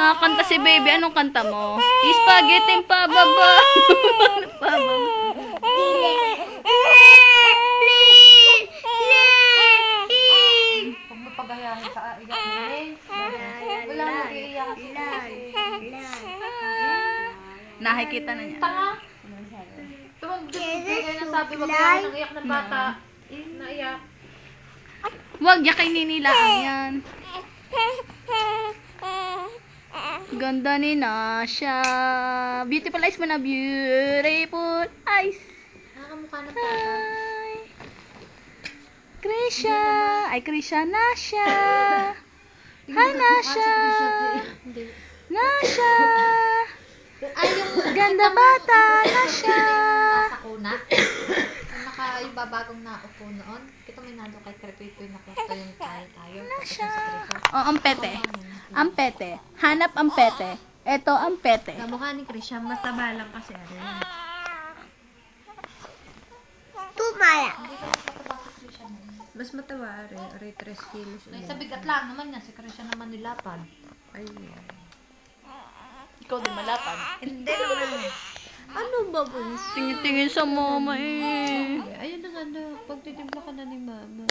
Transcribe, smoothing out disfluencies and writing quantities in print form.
Nakakanta si baby. Anong kanta mo? Spaghetti pababa. Pababa. Huwag mo pagayahin ka, iyak mo rin. Wala mag-iiyak Nakikita na niya. Tanga. Tumagdibigay na sabi, wag na nang iyak ng bata. Naiyak. Wag, yakay ninilaan yan. Ganda ni Nasha. Beautiful eyes mo na. Beautiful eyes. Nakakamukha ng tata. Hi. Krisha. Ay, Krisha. Nasha. Hi, Nasha. Nasha. Ay, yung Ganda bata. Nasha. nasa kuna. Yung babagong naupo noon. Kita may nalo kay Krepito yung nakuha yung tayo. Nasha. Oh, ang pete. Ang pete. Hanap ang pete. Ito ang pete. Kamukha ni Krisha, mataba lang kasi Tumaya. Hindi ka mataba si Krisha na. Mas mataba are 3 kilos. Ay, sa bigat lang naman yan. Si Krisha naman nilapad. Ay, Ikaw din malapad. hindi naman. Ano ba bunso? Tingin-tingin sa mama eh. Ayun na nga na, pagtitimpla ka na ni mama.